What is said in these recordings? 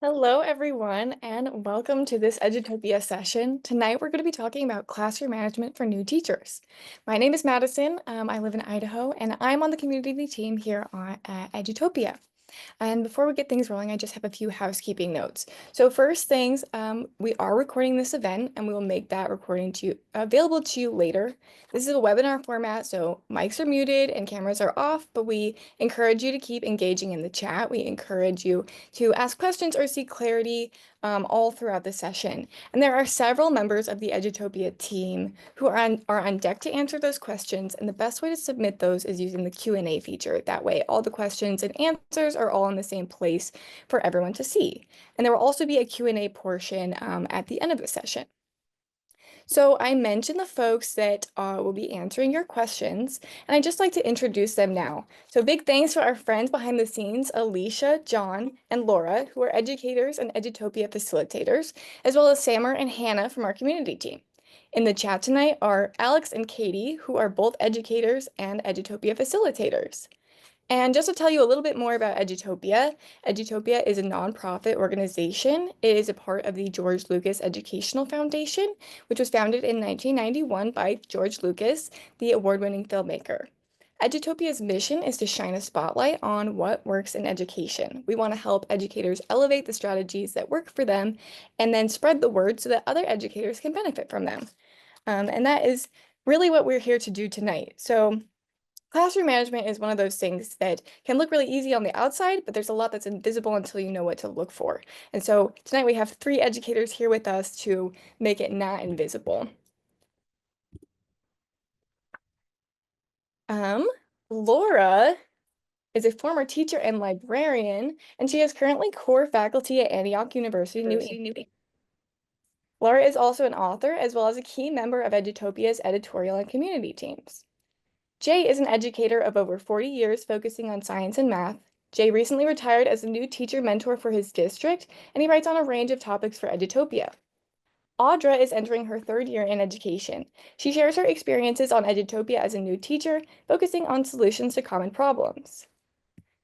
Hello, everyone, and welcome to this Edutopia session. Tonight, we're going to be talking about classroom management for new teachers. My name is Madison. I live in Idaho, and I'm on the community team here at Edutopia. And before we get things rolling, I just have a few housekeeping notes. So first things, we are recording this event and we will make that recording to you available to you later. This is a webinar format, so mics are muted and cameras are off, but we encourage you to keep engaging in the chat. We encourage you to ask questions or seek clarity all throughout the session. And there are several members of the Edutopia team who are on deck to answer those questions, and the best way to submit those is using the Q&A feature. That way, all the questions and answers are all in the same place for everyone to see. And there will also be a Q&A portion at the end of the session. So I mentioned the folks that will be answering your questions, and I'd just like to introduce them now. So big thanks to our friends behind the scenes, Alicia, John, and Laura, who are educators and Edutopia facilitators, as well as Sammer and Hannah from our community team. In the chat tonight are Alex and Katie, who are both educators and Edutopia facilitators. And just to tell you a little bit more about Edutopia, Edutopia is a nonprofit organization. It is a part of the George Lucas Educational Foundation, which was founded in 1991 by George Lucas, the award-winning filmmaker. Edutopia's mission is to shine a spotlight on what works in education. We want to help educators elevate the strategies that work for them and then spread the word so that other educators can benefit from them. And that is really what we're here to do tonight. So classroom management is one of those things that can look really easy on the outside, but there's a lot that's invisible until you know what to look for. And so tonight we have three educators here with us to make it not invisible. Um, Laura is a former teacher and librarian, and she is currently core faculty at Antioch University, New England. Laura is also an author, as well as a key member of Edutopia's editorial and community teams. Jay is an educator of over 40 years focusing on science and math. Jay recently retired as a new teacher mentor for his district, and he writes on a range of topics for Edutopia. Audra is entering her third year in education. She shares her experiences on Edutopia as a new teacher, focusing on solutions to common problems.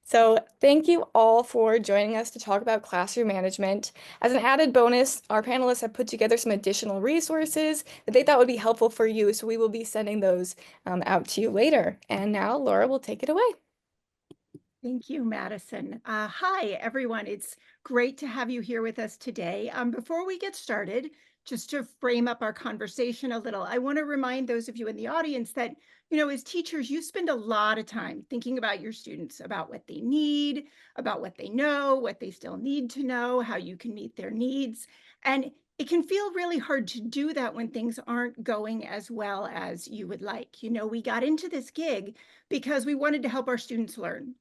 So thank you all for joining us to talk about classroom management. As an added bonus, our panelists have put together some additional resources that they thought would be helpful for you, so we will be sending those out to you later. And now Laura will take it away. Thank you, Madison. Hi, everyone. It's great to have you here with us today. Before we get started, just to frame up our conversation a little, I want to remind those of you in the audience that, as teachers, you spend a lot of time thinking about your students, about what they need, about what they know, what they still need to know, how you can meet their needs. And it can feel really hard to do that when things aren't going as well as you would like. We got into this gig because we wanted to help our students learn.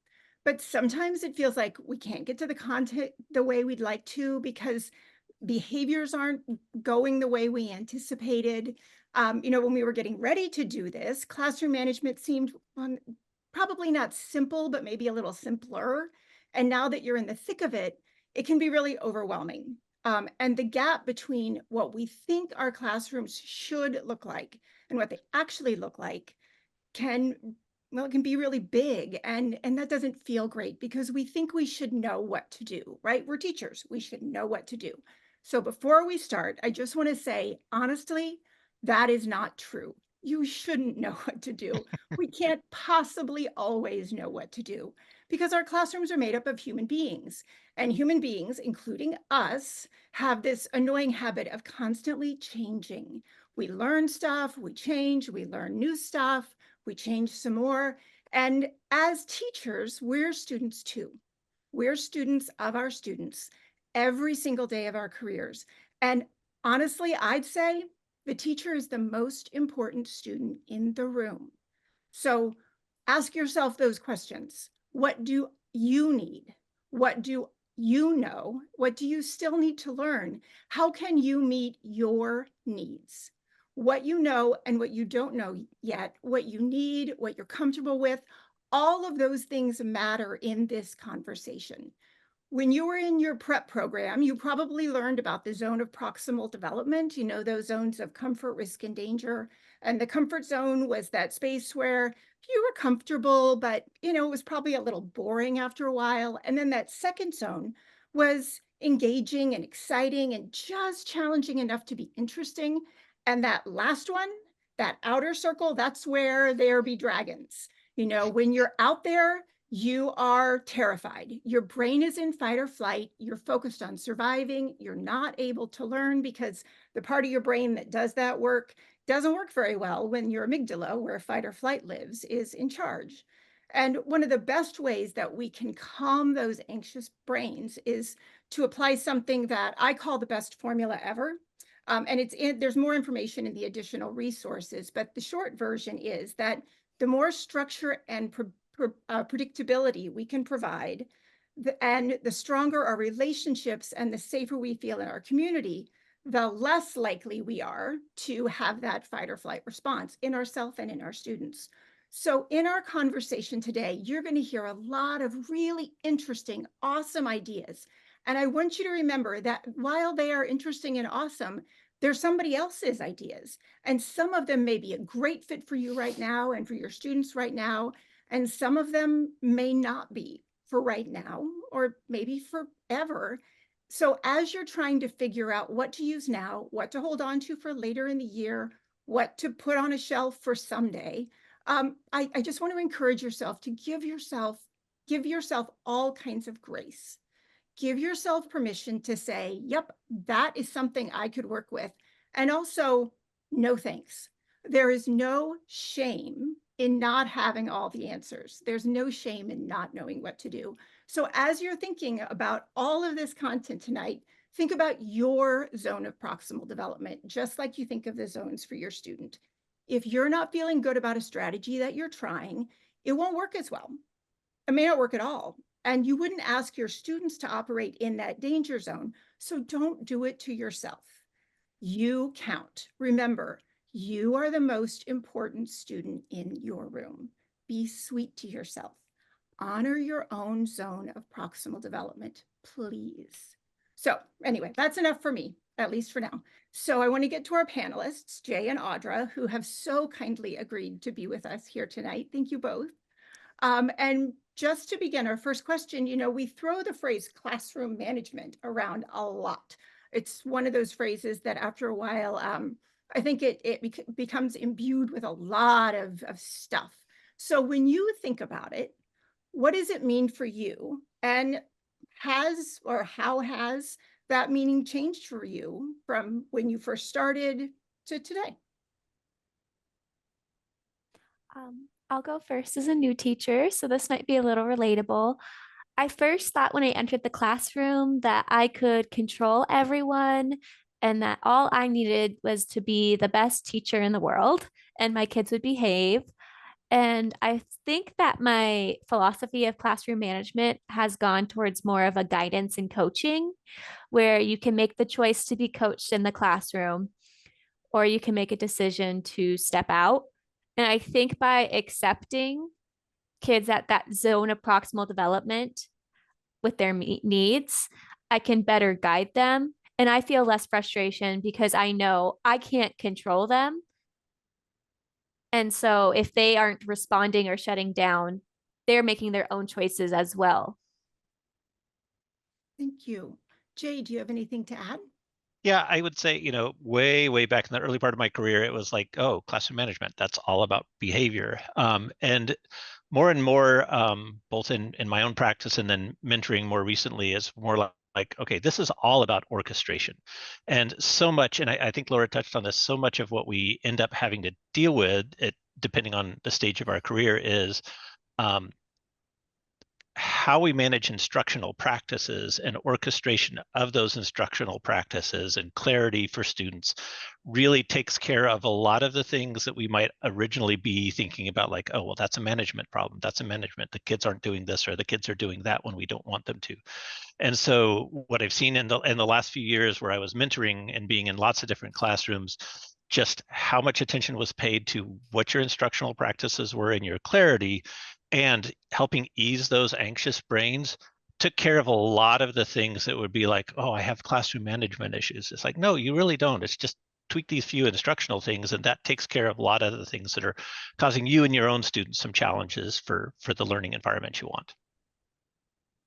But sometimes it feels like we can't get to the content the way we'd like to because behaviors aren't going the way we anticipated. When we were getting ready to do this, classroom management seemed probably not simple, but maybe a little simpler. And now that you're in the thick of it, it can be really overwhelming. And the gap between what we think our classrooms should look like and what they actually look like can it can be really big, and that doesn't feel great because we think we should know what to do, right? We're teachers. We should know what to do. So before we start, I just want to say, honestly, that is not true. You shouldn't know what to do. We can't possibly always know what to do because our classrooms are made up of human beings, and human beings, including us, have this annoying habit of constantly changing. We learn stuff, we change, we learn new stuff, we change some more. And as teachers, we're students too. We're students of our students every single day of our careers. And honestly, I'd say the teacher is the most important student in the room. So ask yourself those questions. What do you need? What do you know? What do you still need to learn? How can you meet your needs? What you know and what you don't know yet, what you need, what you're comfortable with, all of those things matter in this conversation. When you were in your prep program, you probably learned about the zone of proximal development, those zones of comfort, risk, and danger. And the comfort zone was that space where you were comfortable, but, it was probably a little boring after a while. And then that second zone was engaging and exciting and just challenging enough to be interesting. And that last one, that outer circle, that's where there be dragons. When you're out there, you are terrified. Your brain is in fight or flight. You're focused on surviving. You're not able to learn because the part of your brain that does that work doesn't work very well when your amygdala, where fight or flight lives, is in charge. And one of the best ways that we can calm those anxious brains is to apply something that I call the best formula ever. And there's more information in the additional resources, but the short version is that the more structure and predictability we can provide, and the stronger our relationships and the safer we feel in our community, the less likely we are to have that fight or flight response in ourselves and in our students. So in our conversation today, you're going to hear a lot of really interesting, awesome ideas. And I want you to remember that while they are interesting and awesome, they're somebody else's ideas. And some of them may be a great fit for you right now and for your students right now. And some of them may not be for right now or maybe forever. So as you're trying to figure out what to use now, what to hold on to for later in the year, what to put on a shelf for someday, I just want to encourage yourself to give yourself all kinds of grace. Give yourself permission to say, yep, that is something I could work with. And also, no thanks. There is no shame in not having all the answers. There's no shame in not knowing what to do. So as you're thinking about all of this content tonight, think about your zone of proximal development, just like you think of the zones for your student. If you're not feeling good about a strategy that you're trying, it won't work as well. It may not work at all. And you wouldn't ask your students to operate in that danger zone. So don't do it to yourself. You count. Remember, you are the most important student in your room. Be sweet to yourself. Honor your own zone of proximal development, please. So anyway, that's enough for me, at least for now. So I want to get to our panelists, Jay and Audra, who have so kindly agreed to be with us here tonight. Thank you both. And just to begin our first question, we throw the phrase classroom management around a lot. It's one of those phrases that after a while, I think it becomes imbued with a lot of stuff. So when you think about it, what does it mean for you? And how has that meaning changed for you from when you first started to today? I'll go first as a new teacher, so this might be a little relatable. I first thought when I entered the classroom that I could control everyone and that all I needed was to be the best teacher in the world and my kids would behave. And I think that my philosophy of classroom management has gone towards more of a guidance and coaching, where you can make the choice to be coached in the classroom or you can make a decision to step out. And I think by accepting kids at that zone of proximal development with their needs, I can better guide them. And I feel less frustration because I know I can't control them. And so if they aren't responding or shutting down, they're making their own choices as well. Thank you. Jay, do you have anything to add? Yeah, I would say, way back in the early part of my career, it was like, oh, classroom management, that's all about behavior. And more, both in my own practice and then mentoring more recently, is more like, okay, this is all about orchestration. And so much, and I think Laura touched on this, so much of what we end up having to deal with, depending on the stage of our career, is how we manage instructional practices and orchestration of those instructional practices and clarity for students really takes care of a lot of the things that we might originally be thinking about, like, oh, well, that's a management problem. That's a management. The kids aren't doing this or the kids are doing that when we don't want them to. And so what I've seen in the last few years where I was mentoring and being in lots of different classrooms, just how much attention was paid to what your instructional practices were and your clarity, and helping ease those anxious brains took care of a lot of the things that would be like, oh, I have classroom management issues. It's like, no, you really don't. It's just tweak these few instructional things, and that takes care of a lot of the things that are causing you and your own students some challenges for the learning environment you want.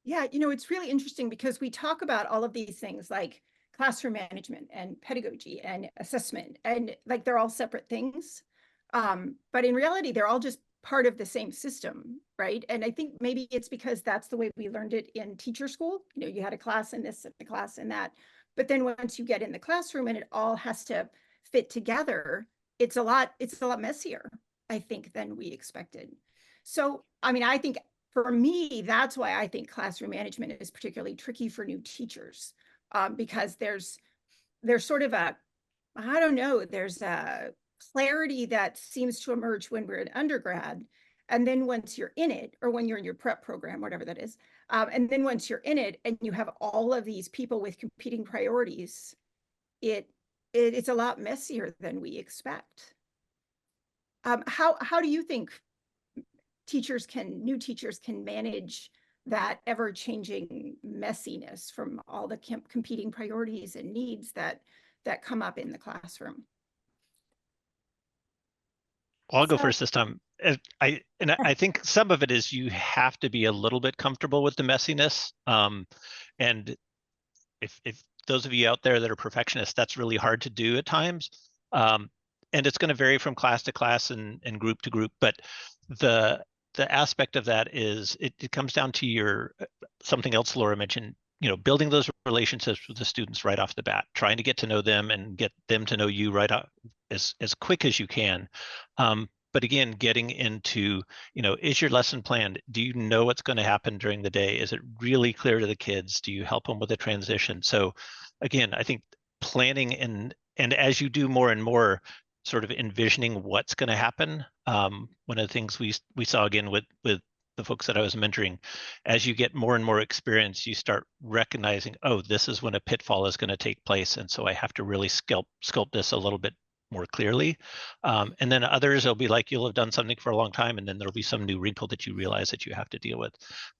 Yeah, it's really interesting because we talk about all of these things like classroom management and pedagogy and assessment, and like they're all separate things. But in reality, they're all just part of the same system, right? And I think maybe it's because that's the way we learned it in teacher school. You had a class in this and a class in that. But then once you get in the classroom and it all has to fit together, it's a lot messier, I think, than we expected. So, I mean, I think for me, that's why I think classroom management is particularly tricky for new teachers, because there's sort of I don't know, there's a clarity that seems to emerge when we're in undergrad. And then once you're in it, or when you're in your prep program, whatever that is, and then once you're in it and you have all of these people with competing priorities, it's a lot messier than we expect. How do you think new teachers can manage that ever-changing messiness from all the competing priorities and needs that come up in the classroom? I'll go So, first this time. I think some of it is you have to be a little bit comfortable with the messiness. And if those of you out there that are perfectionists, that's really hard to do at times. And it's going to vary from class to class and group to group. But the aspect of that is it comes down to your something else Laura mentioned, building those relationships with the students right off the bat, trying to get to know them and get them to know you right off as quick as you can. But again, getting into, is your lesson planned? Do you know what's going to happen during the day? Is it really clear to the kids? Do you help them with the transition? So again, I think planning and as you do more and more, sort of envisioning what's going to happen. One of the things we saw again with the folks that I was mentoring, as you get more and more experience, you start recognizing, oh, this is when a pitfall is going to take place. And so I have to really sculpt this a little bit more clearly. And then others, it'll be like you'll have done something for a long time, and then there'll be some new wrinkle that you realize that you have to deal with.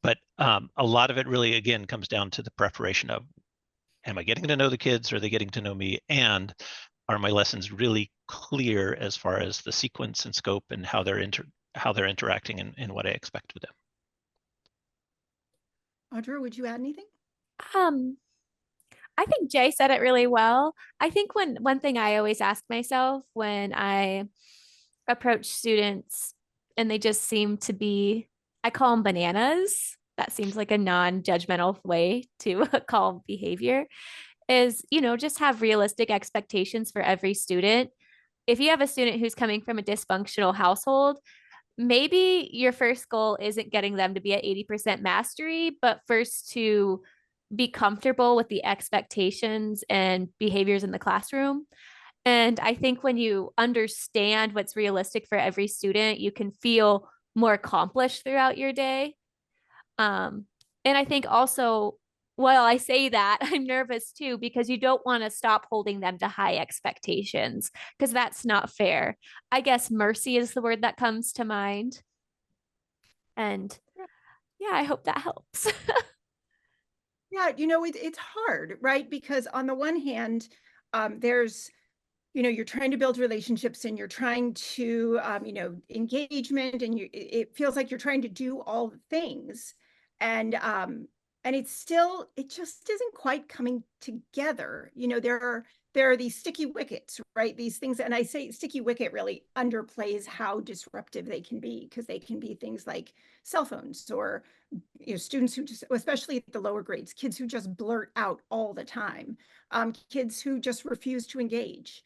But a lot of it really, again, comes down to the preparation of, am I getting to know the kids? Are they getting to know me? And are my lessons really clear as far as the sequence and scope and how they're interacting and what I expect with them? Audra, would you add anything? um, I think Jay said it really well. I think one thing I always ask myself when I approach students and they just seem to be, I call them bananas. That seems like a non-judgmental way to call behavior, is, just have realistic expectations for every student. If you have a student who's coming from a dysfunctional household, maybe your first goal isn't getting them to be at 80% mastery, but first to be comfortable with the expectations and behaviors in the classroom. And I think when you understand what's realistic for every student, you can feel more accomplished throughout your day. And I think also, while I say that, I'm nervous too, because you don't want to stop holding them to high expectations, because that's not fair. I guess mercy is the word that comes to mind. And yeah, I hope that helps. Yeah, it's hard, right? Because on the one hand, there's, you're trying to build relationships and you're trying to, engagement, and it feels like you're trying to do all the things. And it just isn't quite coming together. There are these sticky wickets, right? These things, and I say sticky wicket really underplays how disruptive they can be, because they can be things like cell phones, or students who just, especially at the lower grades, kids who just blurt out all the time, kids who just refuse to engage.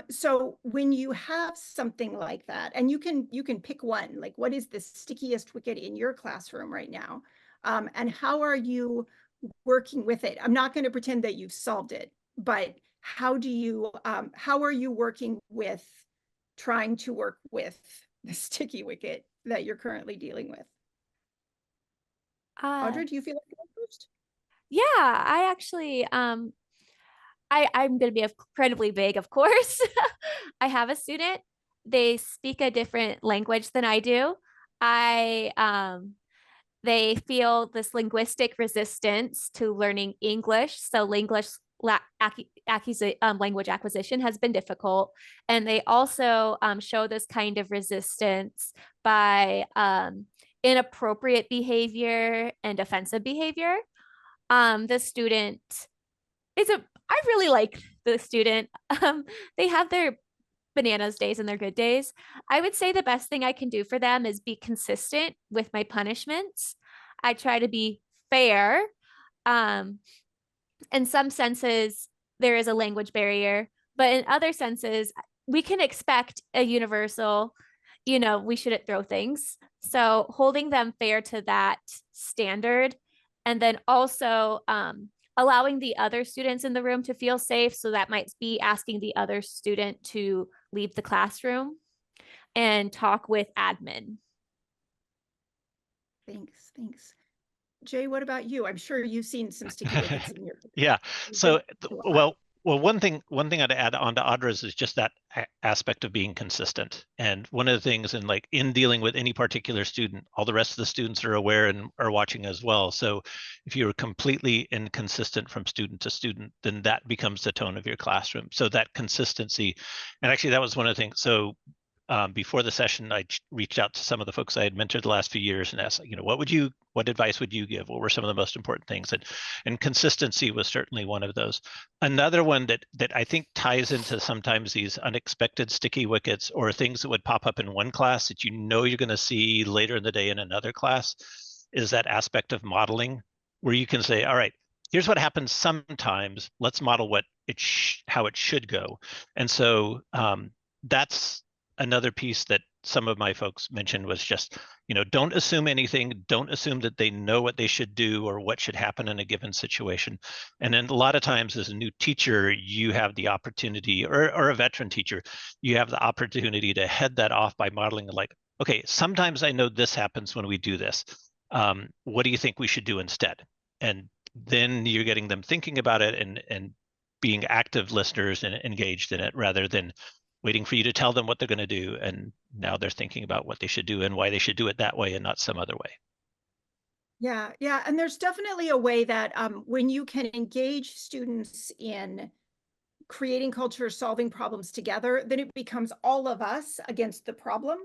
So when you have something like that, and you can pick one, like, what is the stickiest wicket in your classroom right now? And how are you working with it? I'm not going to pretend that you've solved it, but how are you working with trying to work with the sticky wicket that you're currently dealing with? Audra, do you feel like you go first? Yeah, I actually, I'm going to be incredibly vague, of course. I have a student. They speak a different language than I do. They feel this linguistic resistance to learning English. So language acquisition has been difficult. And they also show this kind of resistance by inappropriate behavior and offensive behavior. The student I really like the student. They have their bananas days and their good days. I would say the best thing I can do for them is be consistent with my punishments. I try to be fair. Um, in some senses, there is a language barrier, but in other senses, we can expect a universal, we shouldn't throw things. So holding them fair to that standard, and then also allowing the other students in the room to feel safe. So that might be asking the other student to leave the classroom and talk with admin. Thanks. Jay, what about you? I'm sure you've seen some sticky wickets in your. Yeah. You've So, been to a lot. well, one thing I'd add on to Audra's is just that aspect of being consistent. And one of the things in dealing with any particular student, all the rest of the students are aware and are watching as well. So if you're completely inconsistent from student to student, then that becomes the tone of your classroom. So that consistency, and actually that was one of the things. So before the session, I reached out to some of the folks I had mentored the last few years and asked, what advice would you give? What were some of the most important things? And consistency was certainly one of those. Another one that I think ties into sometimes these unexpected sticky wickets or things that would pop up in one class that you're going to see later in the day in another class is that aspect of modeling, where you can say, all right, here's what happens sometimes. Let's model how it should go. And so that's another piece that some of my folks mentioned was just, don't assume anything. Don't assume that they know what they should do or what should happen in a given situation. And then a lot of times as a new teacher, you have the opportunity, or a veteran teacher, you have the opportunity to head that off by modeling okay, sometimes I know this happens when we do this. What do you think we should do instead? And then you're getting them thinking about it and being active listeners and engaged in it rather than waiting for you to tell them what they're going to do. And now they're thinking about what they should do and why they should do it that way and not some other way. Yeah. And there's definitely a way that when you can engage students in creating culture, solving problems together, then it becomes all of us against the problem,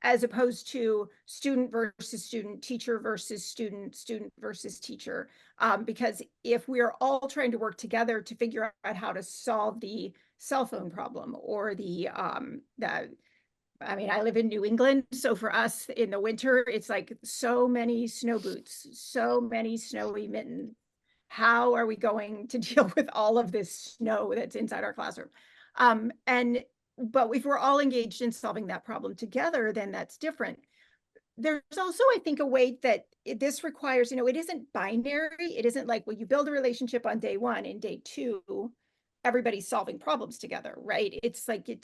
as opposed to student versus student, teacher versus student, student versus teacher. Because if we're all trying to work together to figure out how to solve the cell phone problem or I live in New England, so for us in the winter, it's like so many snow boots, so many snowy mittens. How are we going to deal with all of this snow that's inside our classroom? But if we're all engaged in solving that problem together, then that's different. There's also, I think, a way that this requires, it isn't binary. It isn't like, well, you build a relationship on day one and day two, everybody's solving problems together, right? It's like you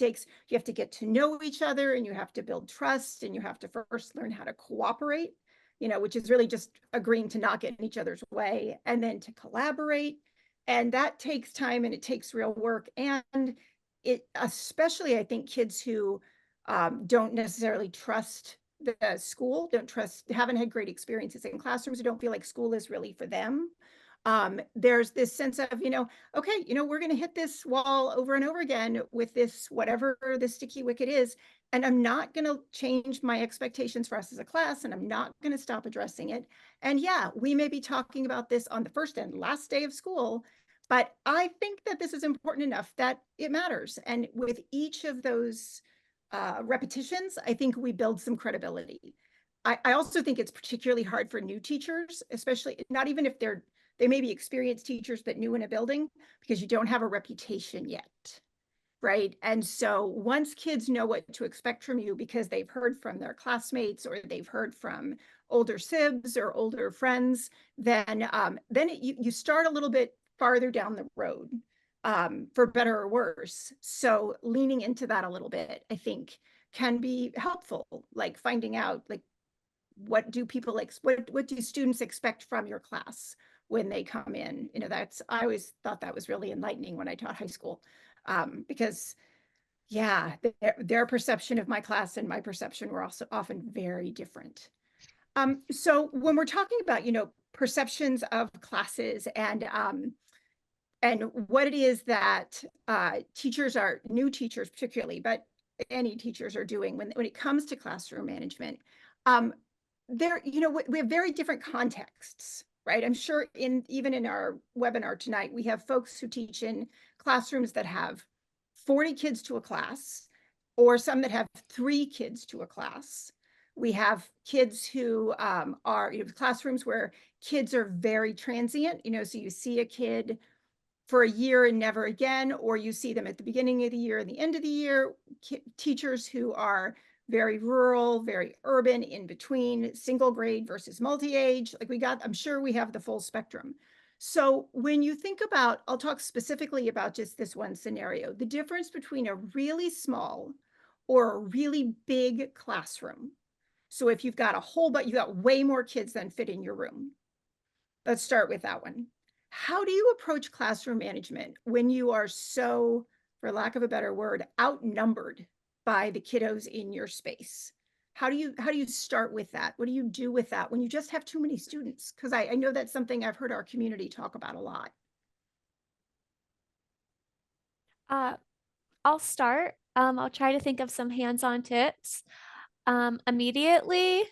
have to get to know each other and you have to build trust and you have to first learn how to cooperate, which is really just agreeing to not get in each other's way and then to collaborate. And that takes time and it takes real work. And it, especially I think kids who don't necessarily trust the school, haven't had great experiences in classrooms, who don't feel like school is really for them. There's this sense of, okay, we're going to hit this wall over and over again with this, whatever the sticky wicket is. And I'm not going to change my expectations for us as a class, and I'm not going to stop addressing it. And yeah, we may be talking about this on the first and last day of school, but I think that this is important enough that it matters. And with each of those repetitions, I think we build some credibility. I also think it's particularly hard for new teachers, especially not even if they may be experienced teachers, but new in a building, because you don't have a reputation yet, right? And so once kids know what to expect from you because they've heard from their classmates or they've heard from older sibs or older friends, then you start a little bit farther down the road, for better or worse. So leaning into that a little bit, I think, can be helpful, like finding out, like, what do students expect from your class when they come in? I always thought that was really enlightening when I taught high school, because yeah, their perception of my class and my perception were also often very different. So when we're talking about, perceptions of classes and what it is that new teachers particularly, but any teachers are doing when it comes to classroom management, we have very different contexts, right? I'm sure even in our webinar tonight, we have folks who teach in classrooms that have 40 kids to a class, or some that have 3 kids to a class. We have kids who are, classrooms where kids are very transient, so you see a kid for a year and never again, or you see them at the beginning of the year and the end of the year. Teachers who are very rural, very urban, in between, single grade versus multi-age. I'm sure we have the full spectrum. So when you think about, I'll talk specifically about just this one scenario, the difference between a really small or a really big classroom. So if you've got you got way more kids than fit in your room. Let's start with that one. How do you approach classroom management when you are so, for lack of a better word, outnumbered by the kiddos in your space? How do you start with that? What do you do with that when you just have too many students? Because I know that's something I've heard our community talk about a lot. I'll start. I'll try to think of some hands-on tips. Immediately,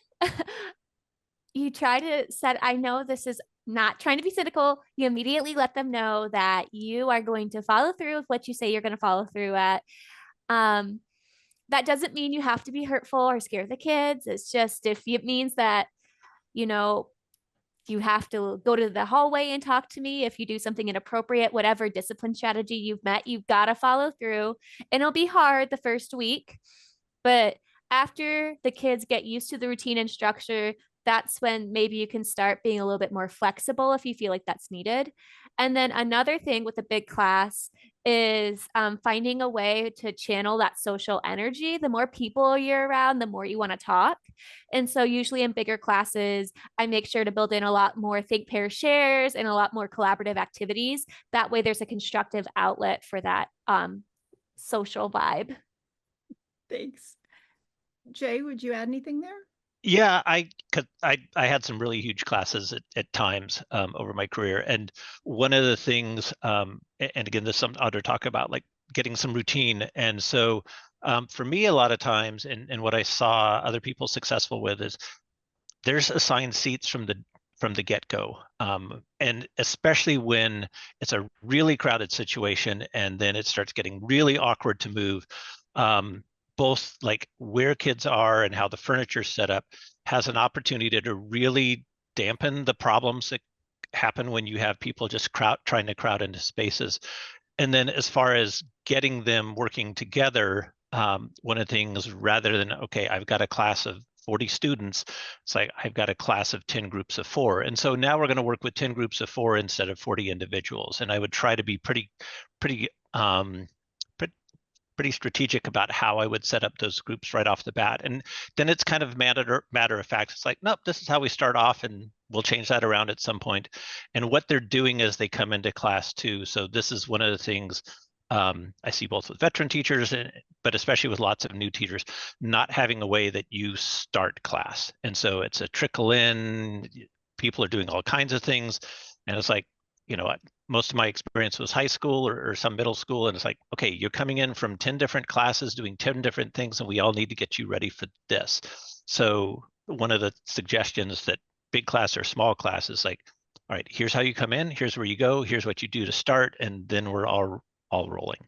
you try to set, I know this is not trying to be cynical. You immediately let them know that you are going to follow through with what you say you're going to follow through at. That doesn't mean you have to be hurtful or scare the kids. It's just if it means that, you know, you have to go to the hallway and talk to me if you do something inappropriate, whatever discipline strategy you've met, you've got to follow through. And it'll be hard the first week, but after the kids get used to the routine and structure, that's when maybe you can start being a little bit more flexible if you feel like that's needed. And then another thing with a big class is finding a way to channel that social energy. The more people you're around, the more you want to talk. And so, usually in bigger classes, I make sure to build in a lot more think, pair, shares and a lot more collaborative activities. That way, there's a constructive outlet for that social vibe. Thanks. Jay, would you add anything there? Yeah, I had some really huge classes at times over my career, and one of the things, and again, this is something I'll talk about, like getting some routine. And so for me, a lot of times, and what I saw other people successful with is there's assigned seats from the get-go, and especially when it's a really crowded situation, and then it starts getting really awkward to move. Both like where kids are and how the furniture is set up has an opportunity to really dampen the problems that happen when you have people just trying to crowd into spaces. And then as far as getting them working together, one of the things, rather than, okay, I've got a class of 40 students, it's like I've got a class of 10 groups of 4. And so now we're going to work with 10 groups of 4 instead of 40 individuals. And I would try to be pretty strategic about how I would set up those groups right off the bat. And then it's kind of matter of fact. It's like, nope, this is how we start off, and we'll change that around at some point. And what they're doing as they come into class too. So this is one of the things I see both with veteran teachers, but especially with lots of new teachers, not having a way that you start class. And so it's a trickle in, people are doing all kinds of things. And it's like, most of my experience was high school or some middle school. And it's like, okay, you're coming in from 10 different classes, doing 10 different things, and we all need to get you ready for this. So one of the suggestions that big class or small class is like, all right, here's how you come in, here's where you go, here's what you do to start, and then we're all rolling.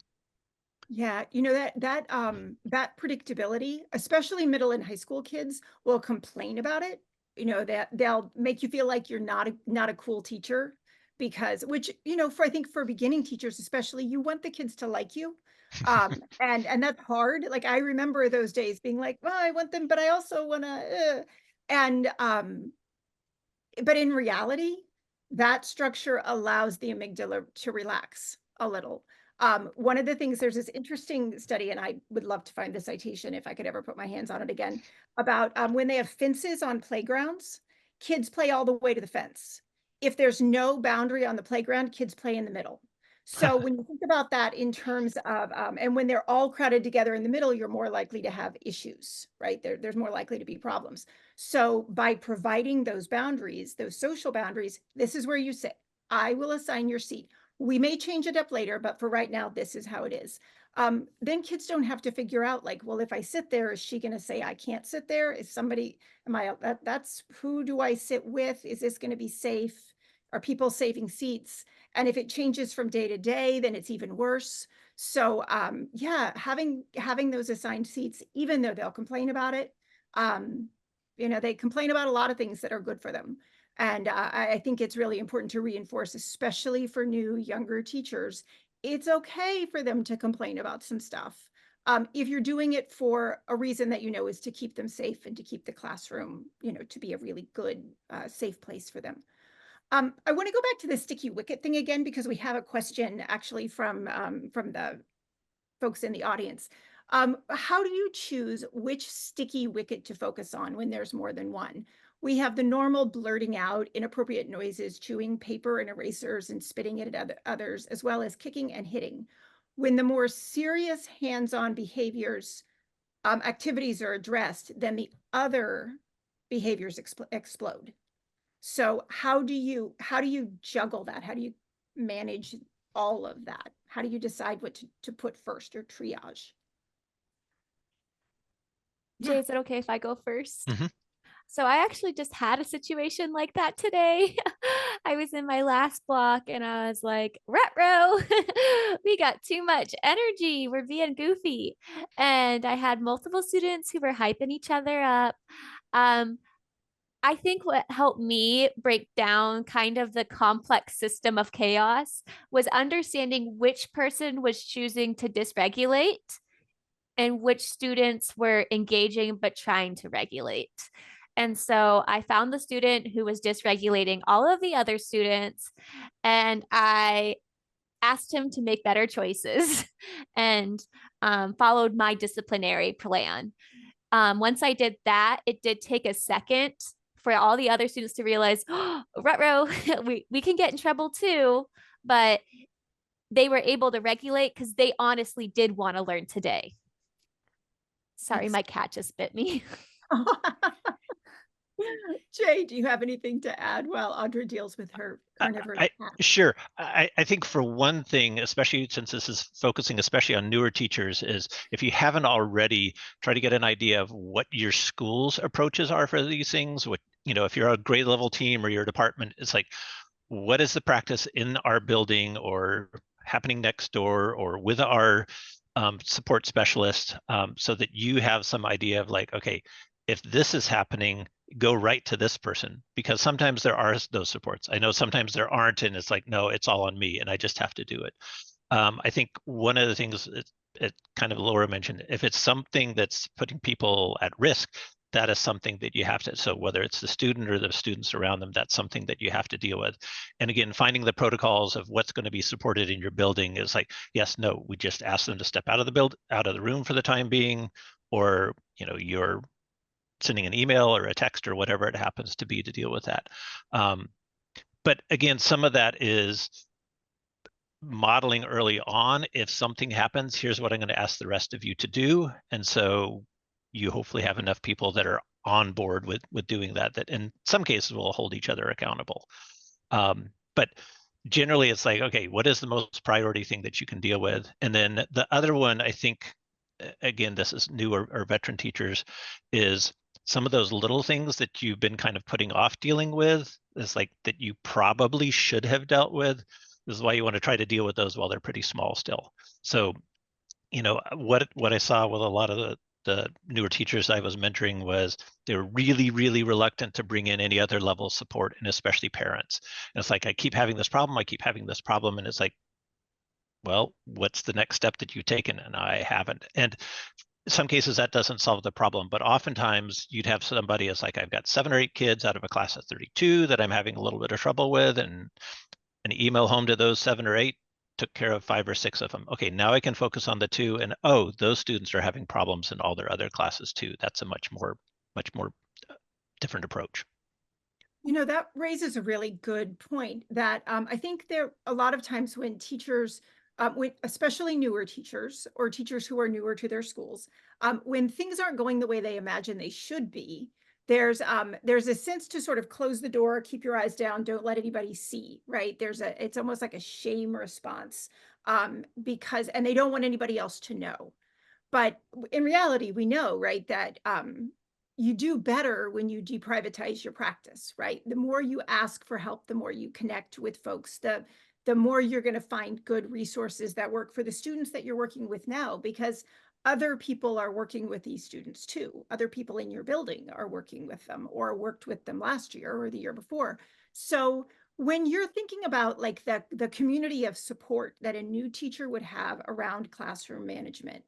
Yeah, that predictability, especially middle and high school kids will complain about it. That they'll make you feel like you're not a cool teacher, because I think for beginning teachers especially, you want the kids to like you. And that's hard. Like I remember those days being like, well, I want them, but I also want to but in reality, that structure allows the amygdala to relax a little. One of the things, there's this interesting study, and I would love to find the citation if I could ever put my hands on it again, about when they have fences on playgrounds, kids play all the way to the fence. If there's no boundary on the playground, kids play in the middle. So when you think about that in terms of, and when they're all crowded together in the middle, you're more likely to have issues, right? There's more likely to be problems. So by providing those boundaries, those social boundaries, this is where you sit. I will assign your seat We may change it up later, but for right now, this is how it is. Then kids don't have to figure out like, well, if I sit there, is she going to say I can't sit there? Is somebody, am I, that's who do I sit with? Is this going to be safe? Are people saving seats? And if it changes from day to day, then it's even worse. So yeah, having those assigned seats, even though they'll complain about it, they complain about a lot of things that are good for them. And I think it's really important to reinforce, especially for new, younger teachers, it's okay for them to complain about some stuff. If you're doing it for a reason that is to keep them safe and to keep the classroom, to be a really good, safe place for them. I want to go back to the sticky wicket thing again, because we have a question actually from the folks in the audience. How do you choose which sticky wicket to focus on when there's more than one? We have the normal blurting out inappropriate noises, chewing paper and erasers and spitting it at others, as well as kicking and hitting. When the more serious hands-on behaviors, activities are addressed, then the other behaviors explode. So how do you juggle that? How do you manage all of that? How do you decide what to put first or triage? Jay, Yeah. is it okay if I go first? Mhm. So I actually just had a situation like that today. I was in my last block and I was like, "Retro, we got too much energy. We're being goofy." And I had multiple students who were hyping each other up. Um, I think what helped me break down kind of the complex system of chaos was understanding which person was choosing to dysregulate and which students were engaging but trying to regulate. And so I found the student who was dysregulating all of the other students, and I asked him to make better choices and followed my disciplinary plan. Once I did that, it did take a second for all the other students to realize, oh, Rutro, we can get in trouble too. But they were able to regulate because they honestly did want to learn today. Sorry, my cat just bit me. Jay, do you have anything to add while Audra deals with her carnivorous cat? Sure. I think for one thing, especially since this is focusing especially on newer teachers, is if you haven't already, try to get an idea of what your school's approaches are for these things. What, if you're a grade level team or your department, it's like, what is the practice in our building or happening next door or with our support specialist, so that you have some idea of like, okay, if this is happening, go right to this person, because sometimes there are those supports. I know sometimes there aren't, and it's like, no, it's all on me and I just have to do it. I think one of the things it kind of Laura mentioned, if it's something that's putting people at risk, that is something that you have to, so whether it's the student or the students around them, that's something that you have to deal with. And again, finding the protocols of what's going to be supported in your building is like, yes, no, we just ask them to step out of the room for the time being, or you're sending an email or a text or whatever it happens to be to deal with that. But again, some of that is modeling early on. If something happens, here's what I'm going to ask the rest of you to do. And so you hopefully have enough people that are on board with doing that in some cases will hold each other accountable. But generally it's like, okay, what is the most priority thing that you can deal with? And then the other one, I think, again, this is new or veteran teachers, is some of those little things that you've been kind of putting off dealing with, is like that you probably should have dealt with. This is why you want to try to deal with those while they're pretty small still. So, what I saw with a lot of the newer teachers I was mentoring was they were really, really reluctant to bring in any other level of support, and especially parents. And it's like, I keep having this problem, and it's like, well, what's the next step that you've taken? And I haven't. And in some cases that doesn't solve the problem, but oftentimes you'd have somebody as like, I've got 7 or 8 kids out of a class of 32 that I'm having a little bit of trouble with, and an email home to those 7 or 8 took care of 5 or 6 of them. Okay, now I can focus on the 2, and oh, those students are having problems in all their other classes too. That's a much more different approach. That raises a really good point that I think there a lot of times when teachers, especially newer teachers or teachers who are newer to their schools, when things aren't going the way they imagine they should be, there's a sense to sort of close the door, keep your eyes down, don't let anybody see, right? It's almost like a shame response, because, and they don't want anybody else to know. But in reality, we know, right, that you do better when you deprivatize your practice, right? The more you ask for help, the more you connect with folks, the more you're going to find good resources that work for the students that you're working with now, because other people are working with these students too. Other people in your building are working with them or worked with them last year or the year before. So when you're thinking about like the community of support that a new teacher would have around classroom management,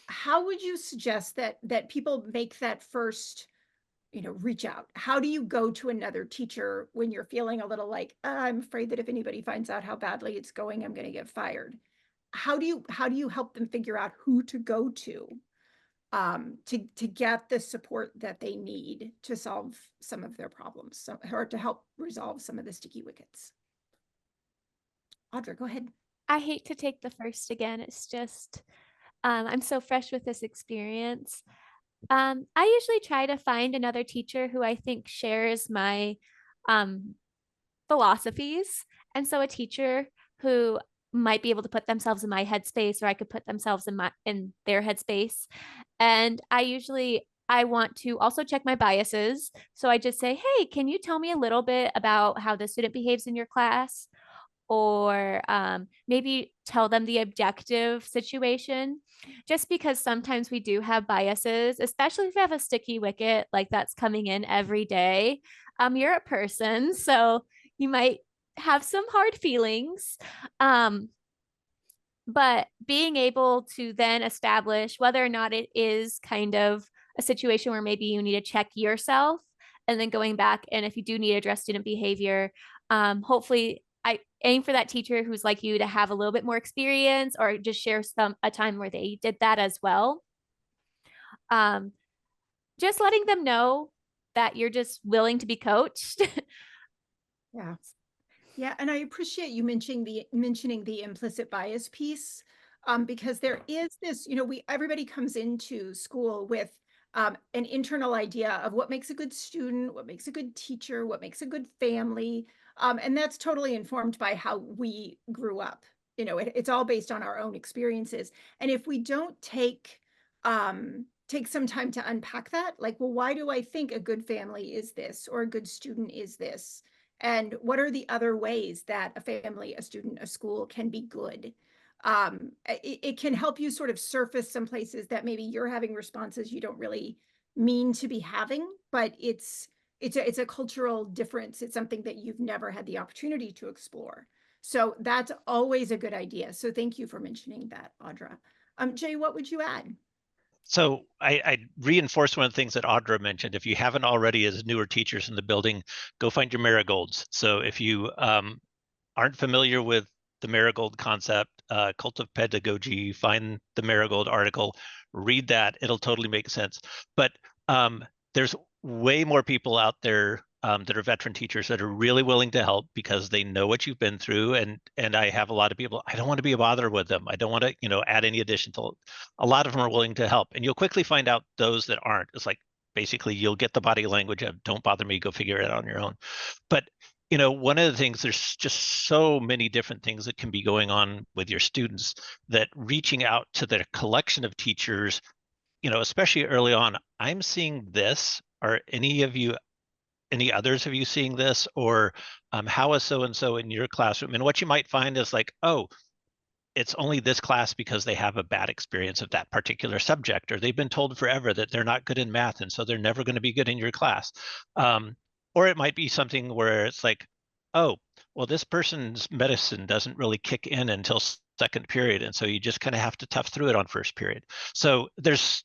how would you suggest that people make that first, reach out? How do you go to another teacher when you're feeling a little like, I'm afraid that if anybody finds out how badly it's going, I'm going to get fired? How do you help them figure out who to go to get the support that they need to solve some of their problems, or to help resolve some of the sticky wickets? Audra, go ahead. I hate to take the first again. It's just, I'm so fresh with this experience. I usually try to find another teacher who I think shares my um, philosophies. And so a teacher who might be able to put themselves in my headspace, or I could put themselves in their headspace. And I want to also check my biases. So I just say, hey, can you tell me a little bit about how the student behaves in your class? Or maybe tell them the objective situation, just because sometimes we do have biases, especially if you have a sticky wicket like that's coming in every day. You're a person, so you might have some hard feelings. But being able to then establish whether or not it is kind of a situation where maybe you need to check yourself, and then going back, and if you do need to address student behavior, hopefully I aim for that teacher who's like you to have a little bit more experience, or just share a time where they did that as well. Just letting them know that you're just willing to be coached. Yeah. Yeah, and I appreciate you mentioning the implicit bias piece, because there is this, everybody comes into school with an internal idea of what makes a good student, what makes a good teacher, what makes a good family, and that's totally informed by how we grew up. It's all based on our own experiences, and if we don't take some time to unpack that, like, well, why do I think a good family is this, or a good student is this? And what are the other ways that a family, a student, a school can be good? It can help you sort of surface some places that maybe you're having responses you don't really mean to be having, but it's a cultural difference. It's something that you've never had the opportunity to explore. So that's always a good idea. So thank you for mentioning that, Audra. Jay, what would you add? So I reinforce one of the things that Audra mentioned. If you haven't already, as newer teachers in the building, go find your marigolds. So if you aren't familiar with the marigold concept, Cult of Pedagogy, find the marigold article, read that. It'll totally make sense. But there's way more people out there that are veteran teachers that are really willing to help because they know what you've been through. And I have a lot of people, I don't want to be a bother with them. I don't want to, add any additional. A lot of them are willing to help. And you'll quickly find out those that aren't. It's like, basically, you'll get the body language of don't bother me, go figure it out on your own. But one of the things, there's just so many different things that can be going on with your students, that reaching out to the collection of teachers, especially early on, I'm seeing this. Are any others of you seeing this? Or how is so-and-so in your classroom? And what you might find is like, oh, it's only this class because they have a bad experience of that particular subject, or they've been told forever that they're not good in math, and so they're never going to be good in your class. Or it might be something where it's like, oh, well, this person's medicine doesn't really kick in until second period, and so you just kind of have to tough through it on first period. So there's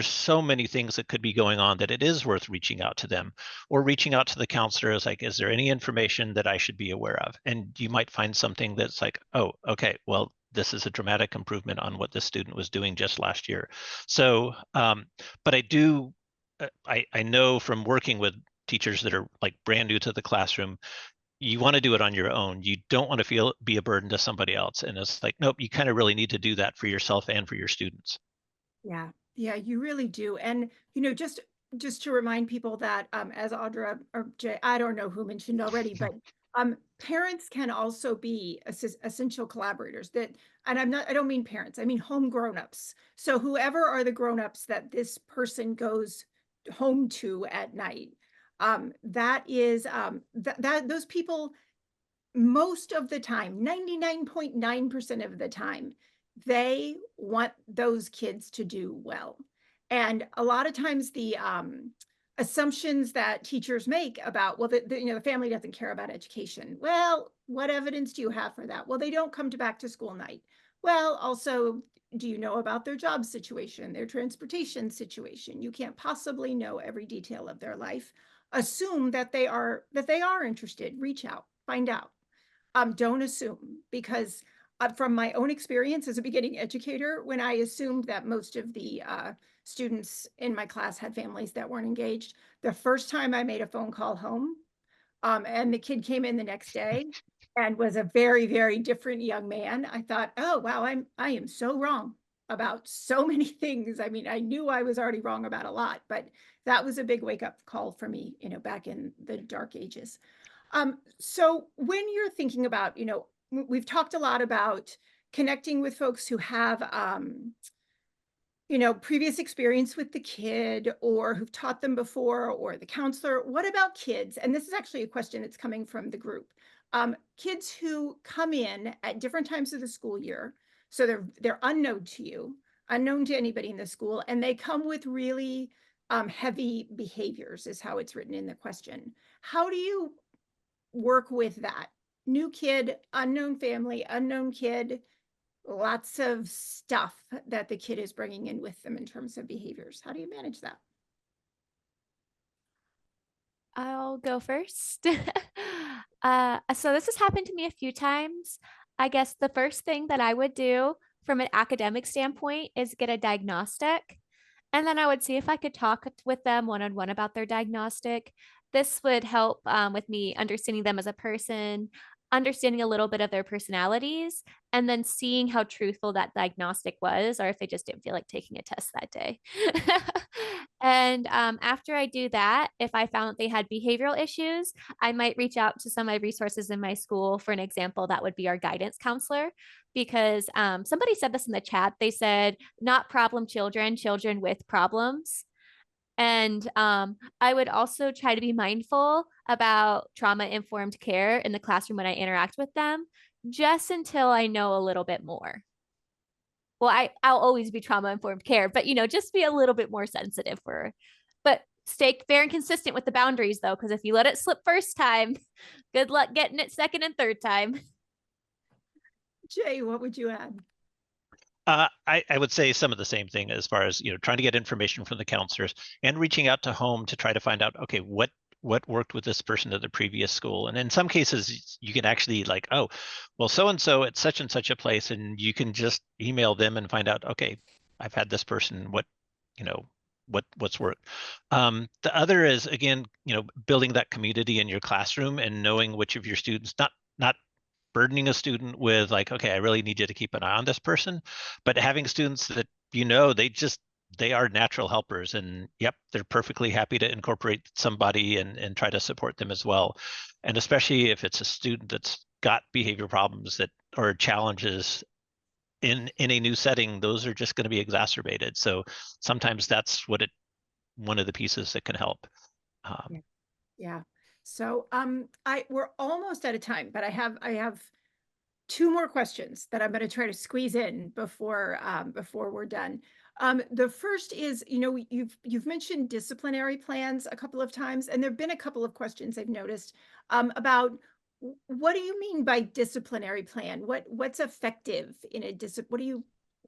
so many things that could be going on that it is worth reaching out to them, or reaching out to the counselor is like, is there any information that I should be aware of? And you might find something that's like, oh, okay, well, this is a dramatic improvement on what this student was doing just last year. So, but I know from working with teachers that are like brand new to the classroom, you want to do it on your own. You don't want to be a burden to somebody else. And it's like, nope, you kind of really need to do that for yourself and for your students. Yeah, you really do. And, just just to remind people that, as Audra or Jay, I don't know who mentioned already, but parents can also be essential collaborators. And I don't mean parents, I mean home grown-ups. So whoever are the grown-ups that this person goes home to at night, that is that those people, most of the time, 99.9% of the time, they want those kids to do well. And a lot of times the assumptions that teachers make about, well, the family doesn't care about education. Well, what evidence do you have for that? Well, they don't come to back to school night. Well, also, do you know about their job situation, their transportation situation? You can't possibly know every detail of their life. Assume that they are interested. Reach out, find out. Don't assume, because from my own experience as a beginning educator, when I assumed that most of the students in my class had families that weren't engaged, the first time I made a phone call home, and the kid came in the next day and was a very, very different young man, I thought, oh, wow, I am so wrong about so many things. I mean, I knew I was already wrong about a lot, but that was a big wake up call for me, back in the dark ages. So when you're thinking about, we've talked a lot about connecting with folks who have, previous experience with the kid, or who've taught them before, or the counselor. What about kids? And this is actually a question that's coming from the group. Kids who come in at different times of the school year, so they're unknown to you, unknown to anybody in the school, and they come with really heavy behaviors, is how it's written in the question. How do you work with that? New kid, unknown family, unknown kid, lots of stuff that the kid is bringing in with them in terms of behaviors. How do you manage that? I'll go first. So this has happened to me a few times. I guess the first thing that I would do from an academic standpoint is get a diagnostic. And then I would see if I could talk with them one-on-one about their diagnostic. This would help with me understanding them as a person, understanding a little bit of their personalities, and then seeing how truthful that diagnostic was, or if they just didn't feel like taking a test that day. And after I do that, if I found that they had behavioral issues, I might reach out to some of my resources in my school. For an example, that would be our guidance counselor, because somebody said this in the chat. They said, not problem children, children with problems. And I would also try to be mindful about trauma-informed care in the classroom when I interact with them, just until I know a little bit more. Well, I'll always be trauma-informed care, but just be a little bit more sensitive but stay fair and consistent with the boundaries though, because if you let it slip first time, good luck getting it second and third time. Jay, what would you add? I would say some of the same thing, as far as trying to get information from the counselors and reaching out to home to try to find out, okay, what worked with this person at the previous school. And in some cases you can actually, like, oh, well, so and so at such and such a place, and you can just email them and find out, okay, I've had this person, what's worked. The other is, again, building that community in your classroom and knowing which of your students, not burdening a student with, like, okay, I really need you to keep an eye on this person, but having students that they are natural helpers, and yep, they're perfectly happy to incorporate somebody and try to support them as well. And especially if it's a student that's got behavior problems or challenges in a new setting, those are just going to be exacerbated. So sometimes that's one of the pieces that can help. Yeah. So we're almost out of time, but I have two more questions that I'm going to try to squeeze in before we're done. The first is, you've mentioned disciplinary plans a couple of times, and there've been a couple of questions I've noticed about what do you mean by disciplinary plan? What's effective in a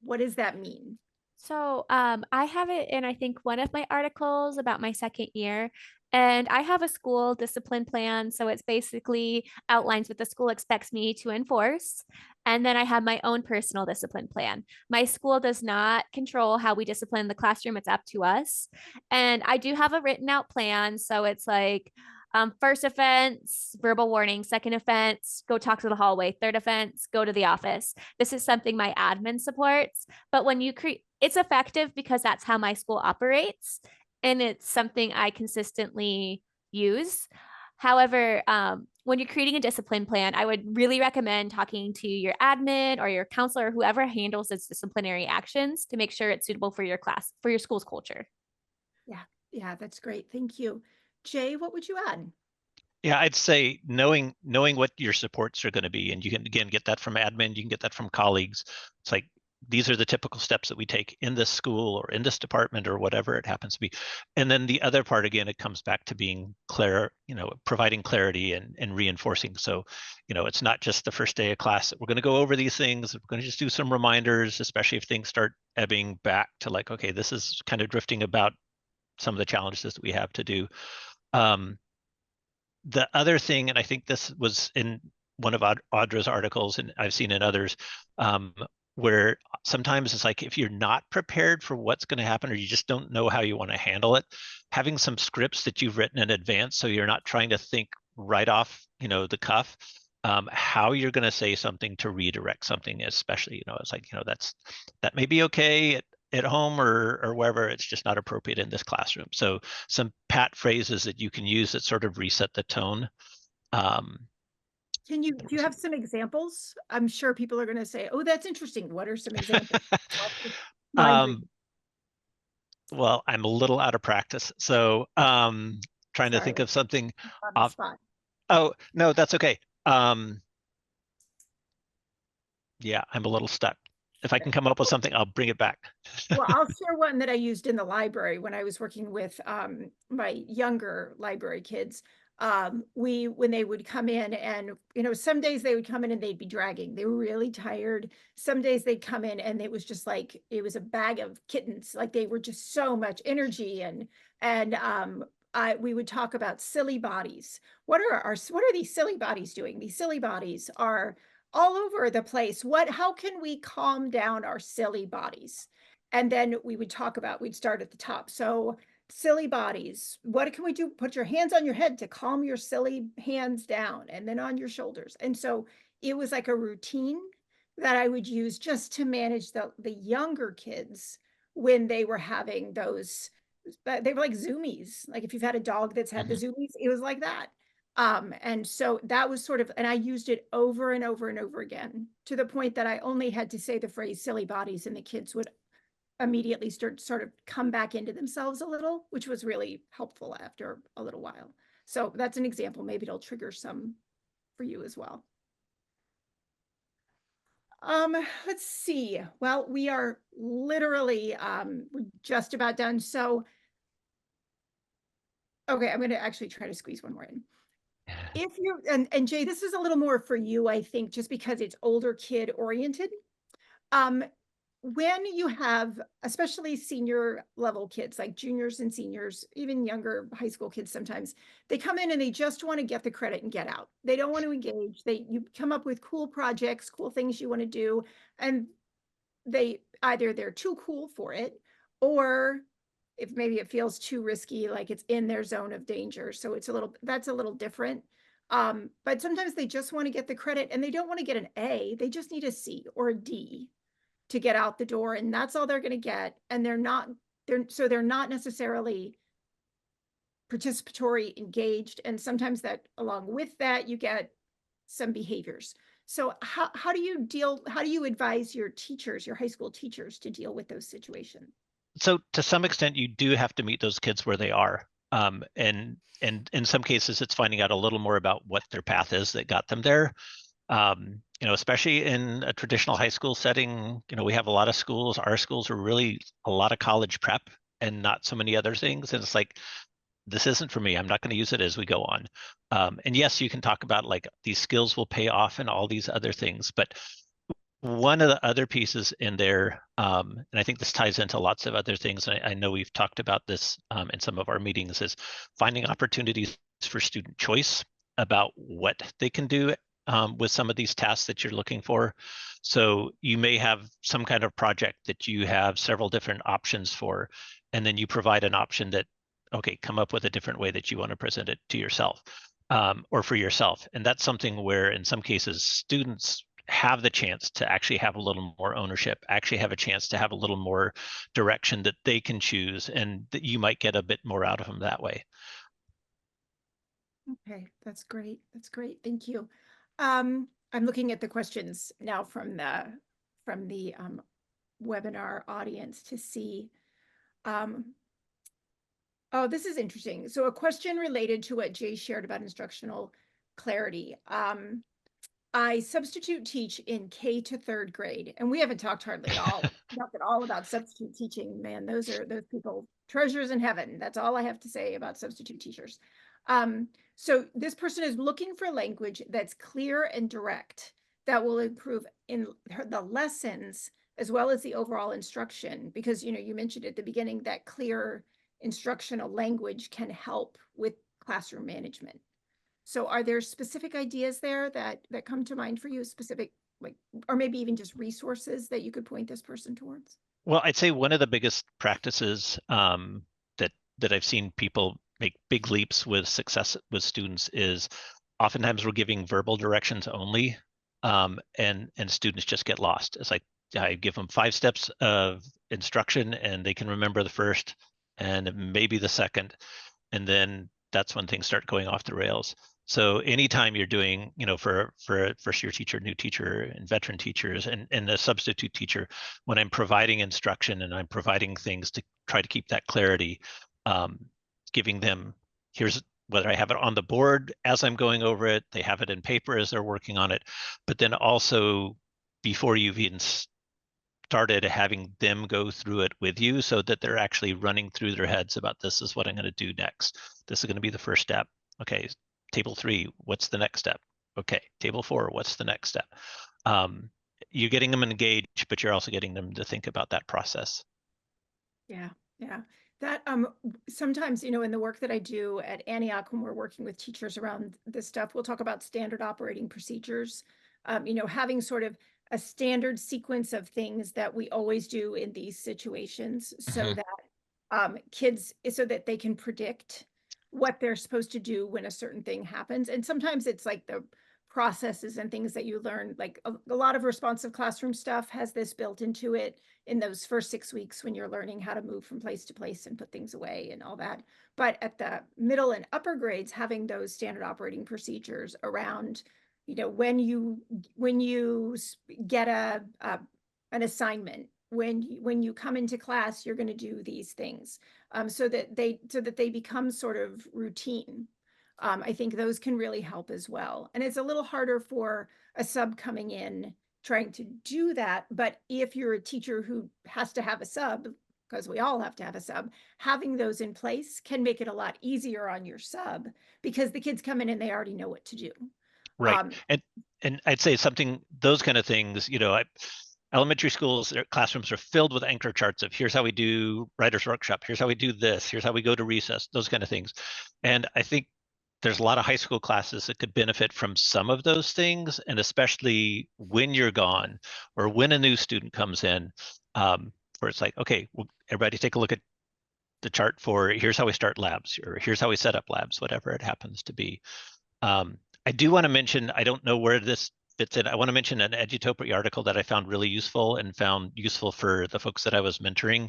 what does that mean? So I have it in, I think, one of my articles about my second year. And I have a school discipline plan. So it's basically outlines what the school expects me to enforce. And then I have my own personal discipline plan. My school does not control how we discipline the classroom, it's up to us. And I do have a written out plan. So it's like, first offense, verbal warning. Second offense, go talk to the hallway. Third offense, go to the office. This is something my admin supports. But when you create, it's effective because that's how my school operates. and it's something I consistently use. However, when you're creating a discipline plan, I would really recommend talking to your admin or your counselor, whoever handles its disciplinary actions, to make sure it's suitable for your class, for your school's culture. Yeah, that's great. Thank you. Jay, what would you add? Yeah, I'd say knowing what your supports are going to be, and you can again get that from admin, you can get that from colleagues. It's like these are the typical steps that we take in this school or in this department or whatever it happens to be. And then the other part, again, it comes back to being clear, providing clarity and reinforcing. So, it's not just the first day of class that we're going to go over these things. We're going to just do some reminders, especially if things start ebbing back to like, okay, this is kind of drifting about some of the challenges that we have to do. The other thing, and I think this was in one of Audra's articles, and I've seen in others, where sometimes it's like if you're not prepared for what's going to happen or you just don't know how you want to handle it, having some scripts that you've written in advance so you're not trying to think right off, the cuff, how you're going to say something to redirect something, especially, it's like, that may be okay at home or wherever, it's just not appropriate in this classroom. So some pat phrases that you can use that sort of reset the tone. Do you have some examples? I'm sure people are going to say, oh, that's interesting. What are some examples? Well, I'm a little out of practice, so trying to think of something on the spot. Oh, no, that's okay. Yeah, I'm a little stuck. If I can come up with something, I'll bring it back. Well, I'll share one that I used in the library when I was working with my younger library kids. When they would come in and, some days they would come in and they'd be dragging. They were really tired. Some days they'd come in and it was just like, it was a bag of kittens. Like they were just so much energy we would talk about silly bodies. What are these silly bodies doing? These silly bodies are all over the place. How can we calm down our silly bodies? And then we'd start at the top. So silly bodies, what can we do? Put your hands on your head to calm your silly hands down, and then on your shoulders. And so it was like a routine that I would use just to manage the younger kids when they were having those, they were like zoomies. Like if you've had a dog that's had the zoomies, it was like that. And so that was and I used it over and over and over again, to the point that I only had to say the phrase silly bodies and the kids would immediately sort of come back into themselves a little, which was really helpful after a little while. So that's an example. Maybe it'll trigger some for you as well. Let's see. Well, we are literally we're just about done. So okay, I'm going to actually try to squeeze one more in. If you're, and Jay, this is a little more for you, I think, just because it's older kid oriented. When you have, especially senior level kids, like juniors and seniors, even younger high school kids, sometimes they come in and they just want to get the credit and get out. They don't want to engage. You come up with cool projects, cool things you want to do, and they're too cool for it, or if maybe it feels too risky, like it's in their zone of danger. So that's a little different. But sometimes they just want to get the credit and they don't want to get an A. They just need a C or a D to get out the door, and that's all they're going to get. And they're not necessarily participatory, engaged. And sometimes that along with that, you get some behaviors. So how do you advise your teachers, your high school teachers, to deal with those situations? So to some extent, you do have to meet those kids where they are. And in some cases, it's finding out a little more about what their path is that got them there. Especially in a traditional high school setting, we have a lot of schools. Our schools are really a lot of college prep and not so many other things. And it's like, this isn't for me. I'm not going to use it as we go on. And yes, you can talk about like these skills will pay off and all these other things, but one of the other pieces in there, and I think this ties into lots of other things, and I know we've talked about this in some of our meetings, is finding opportunities for student choice about what they can do with some of these tasks that you're looking for. So you may have some kind of project that you have several different options for, and then you provide an option that, okay, come up with a different way that you want to present it to yourself or for yourself. And that's something where in some cases students have the chance to actually have a little more ownership, actually have a chance to have a little more direction that they can choose, and that you might get a bit more out of them that way. Okay, that's great. That's great. Thank you. I'm looking at the questions now from the webinar audience to see. Oh, this is interesting. So a question related to what Jay shared about instructional clarity. I substitute teach in K to 3rd grade, and we haven't talked hardly at all, not at all about substitute teaching. Man, those people treasures in heaven. That's all I have to say about substitute teachers. So this person is looking for language that's clear and direct that will improve in the lessons as well as the overall instruction, because you mentioned at the beginning that clear instructional language can help with classroom management. So are there specific ideas there that come to mind for you, specific, like, or maybe even just resources that you could point this person towards? Well, I'd say one of the biggest practices that I've seen people make big leaps with success with students is oftentimes we're giving verbal directions only, and students just get lost. It's like I give them 5 steps of instruction and they can remember the first and maybe the second, and then that's when things start going off the rails. So anytime you're doing, for a first-year teacher, new teacher, and veteran teachers, and a substitute teacher, when I'm providing instruction and I'm providing things to try to keep that clarity, giving them, here's whether I have it on the board as I'm going over it, they have it in paper as they're working on it, but then also before you've even started, having them go through it with you so that they're actually running through their heads about, this is what I'm going to do next. This is going to be the first step. Okay, table 3, what's the next step? Okay, table 4, what's the next step? You're getting them engaged, but you're also getting them to think about that process. Yeah, yeah. That sometimes, in the work that I do at Antioch, when we're working with teachers around this stuff, we'll talk about standard operating procedures. Having sort of a standard sequence of things that we always do in these situations, so that kids, so that they can predict what they're supposed to do when a certain thing happens. And sometimes it's like the processes and things that you learn, like a lot of responsive classroom stuff has this built into it in those first 6 weeks when you're learning how to move from place to place and put things away and all that. But at the middle and upper grades, having those standard operating procedures around, when you get an assignment, when you come into class, you're going to do these things, so that they become sort of routine. I think those can really help as well. And it's a little harder for a sub coming in trying to do that. But if you're a teacher who has to have a sub, because we all have to have a sub, having those in place can make it a lot easier on your sub, because the kids come in and they already know what to do. Right. And I'd say something, those kind of things, elementary schools, their classrooms are filled with anchor charts of, here's how we do writer's workshop, here's how we do this, here's how we go to recess, those kind of things. And I think there's a lot of high school classes that could benefit from some of those things, and especially when you're gone or when a new student comes in, where it's like, okay, well, everybody take a look at the chart for, here's how we start labs, or here's how we set up labs, whatever it happens to be. I do want to mention, I don't know where this fits in. I want to mention an Edutopia article that I found really useful and found useful for the folks that I was mentoring.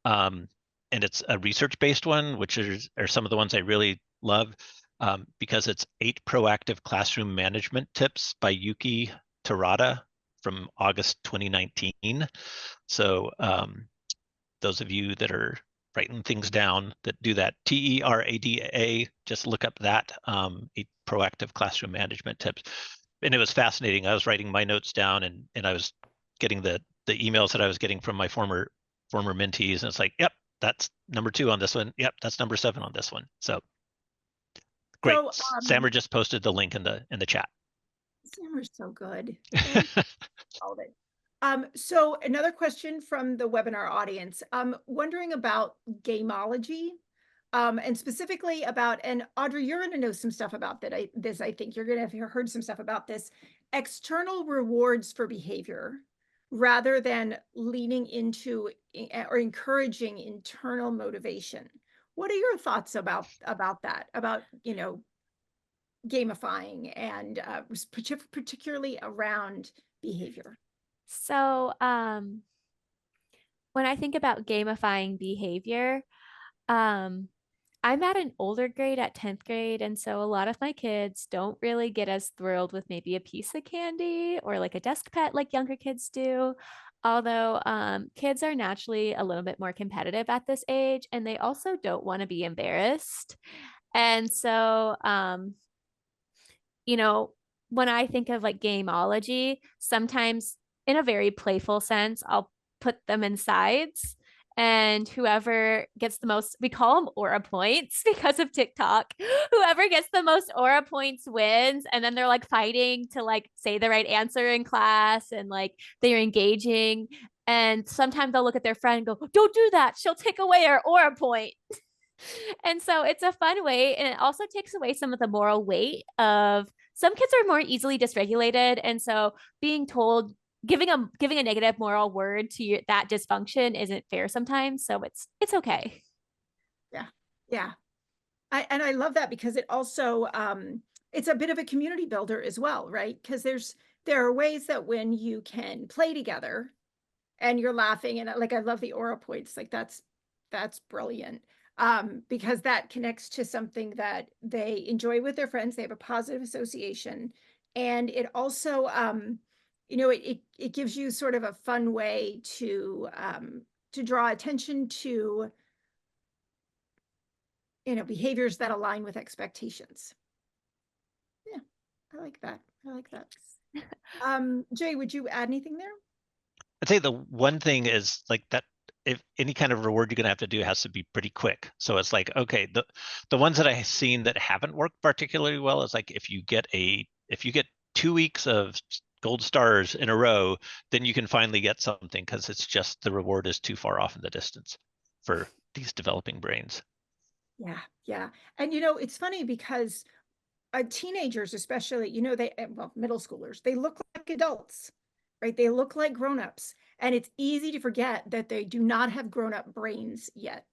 And it's a research-based one, which are some of the ones I really love, because it's 8 proactive classroom management tips by Yuki Terada from August 2019. So those of you that are writing things down that do that, TERADA, just look up that, 8 proactive classroom management tips. And it was fascinating. I was writing my notes down, and I was getting the emails that I was getting from my former mentees, and it's like, yep, that's number 2 on this one. Yep, that's number 7 on this one. So great. So, Sammer just posted the link in the chat. Sammer's so good. All of it. So another question from the webinar audience, wondering about gameology, and specifically about, and Audrey, you're going to know some stuff about that. I think you're going to have heard some stuff about this, external rewards for behavior rather than leaning into or encouraging internal motivation. What are your thoughts about that? About, gamifying and particularly around behavior? So, when I think about gamifying behavior, um, I'm at an older grade at 10th grade, and so a lot of my kids don't really get as thrilled with maybe a piece of candy or like a desk pet like younger kids do. Although kids are naturally a little bit more competitive at this age, and they also don't want to be embarrassed. And so, you know, when I think of like gameology, sometimes in a very playful sense, I'll put them in sides. And whoever gets the most, we call them aura points because of TikTok. Whoever gets the most aura points wins. And then they're like fighting to like say the right answer in class and like they're engaging. And sometimes they'll look at their friend and go, "Don't do that. She'll take away our aura point." And so it's a fun way. And it also takes away some of the moral weight of some kids are more easily dysregulated. And so being told, giving a negative moral word to that dysfunction isn't fair sometimes. So it's okay. Yeah. Yeah. And I love that because it also, it's a bit of a community builder as well, right? Because there are ways that when you can play together and you're laughing and like, I love the aura points, like that's brilliant. Because that connects to something that they enjoy with their friends. They have a positive association. And it also, it gives you sort of a fun way to draw attention to, behaviors that align with expectations. Yeah, I like that. I like that. Jay, would you add anything there? I'd say the one thing is like that if any kind of reward you're gonna have to do has to be pretty quick. So it's like, okay, the ones that I've seen that haven't worked particularly well is like if you get 2 weeks of gold stars in a row, then you can finally get something because it's just the reward is too far off in the distance for these developing brains. Yeah, yeah. And it's funny because teenagers, especially, middle schoolers, they look like adults, right? They look like grown-ups. And it's easy to forget that they do not have grown-up brains yet,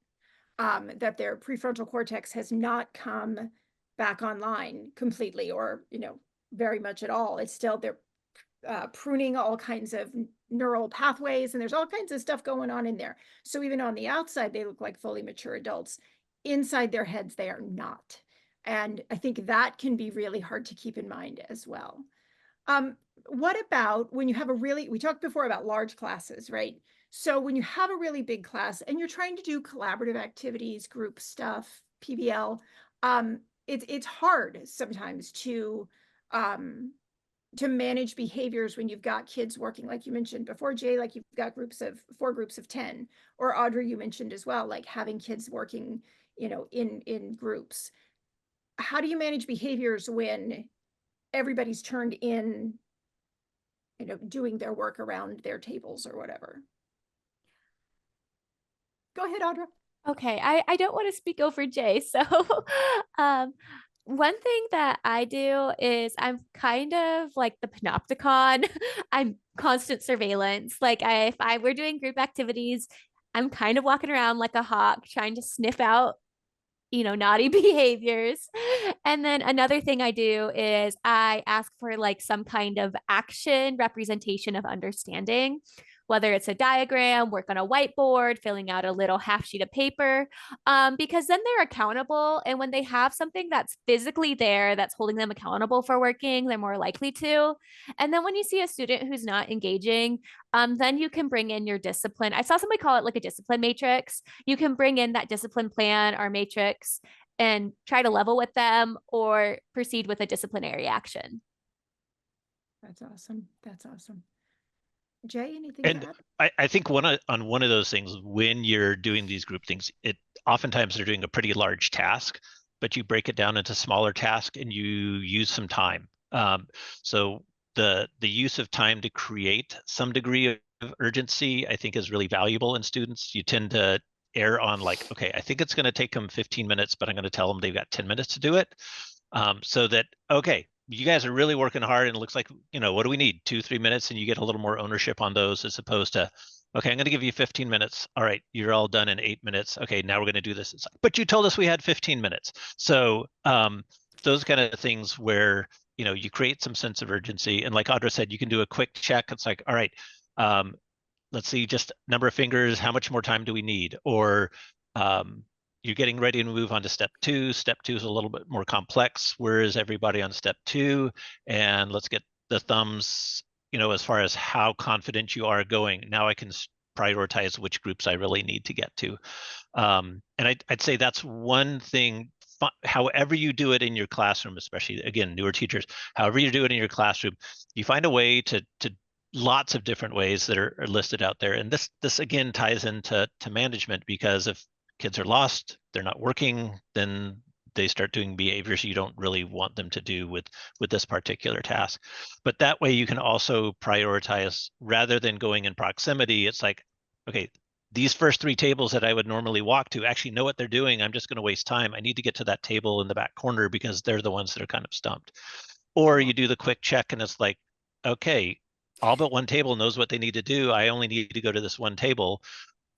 that their prefrontal cortex has not come back online completely or, very much at all. It's still, they're pruning all kinds of neural pathways and there's all kinds of stuff going on in there. So even on the outside, they look like fully mature adults. Inside their heads, they are not. And I think that can be really hard to keep in mind as well. What about when you have we talked before about large classes, right? So when you have a really big class and you're trying to do collaborative activities, group stuff, PBL, it's hard sometimes to manage behaviors when you've got kids working, like you mentioned before, Jay, like you've got 4 groups of 10, or Audrey, you mentioned as well, like having kids working, in groups. How do you manage behaviors when everybody's turned in, doing their work around their tables or whatever? Go ahead, Audra. Okay, I don't want to speak over Jay. So one thing that I do is I'm kind of like the panopticon. I'm constant surveillance. Like if I were doing group activities, I'm kind of walking around like a hawk trying to sniff out naughty behaviors. And then another thing I do is I ask for like some kind of action representation of understanding, whether it's a diagram, work on a whiteboard, filling out a little half sheet of paper, because then they're accountable. And when they have something that's physically there that's holding them accountable for working, they're more likely to. And then when you see a student who's not engaging, then you can bring in your discipline. I saw somebody call it like a discipline matrix. You can bring in that discipline plan or matrix and try to level with them or proceed with a disciplinary action. That's awesome. That's awesome. Jay, anything And to add? I think on one of those things, when you're doing these group things, oftentimes they're doing a pretty large task, but you break it down into smaller tasks and you use some time. So the use of time to create some degree of urgency, I think, is really valuable in students. You tend to err on like, okay, I think it's going to take them 15 minutes, but I'm going to tell them they've got 10 minutes to do it. So that, okay, you guys are really working hard and it looks like, what do we need? 2-3 minutes, and you get a little more ownership on those as opposed to, okay, I'm going to give you 15 minutes. All right, you're all done in 8 minutes. Okay, now we're going to do this. It's like, but you told us we had 15 minutes. So those kind of things where you create some sense of urgency. And like Audra said, you can do a quick check. It's like, all right, let's see, just number of fingers, how much more time do we need? Or you're getting ready to move on to step 2. Step 2 is a little bit more complex. Where is everybody on step 2? And let's get the thumbs, as far as how confident you are going. Now I can prioritize which groups I really need to get to. And I'd say that's one thing, however you do it in your classroom, especially, again, newer teachers, however you do it in your classroom, you find a way to lots of different ways that are listed out there. And this again ties into management, because if kids are lost, they're not working, then they start doing behaviors you don't really want them to do with this particular task. But that way you can also prioritize, rather than going in proximity. It's like, okay, these first 3 tables that I would normally walk to actually know what they're doing. I'm just going to waste time. I need to get to that table in the back corner because they're the ones that are kind of stumped. Or you do the quick check and it's like, okay, all but one table knows what they need to do. I only need to go to this one table.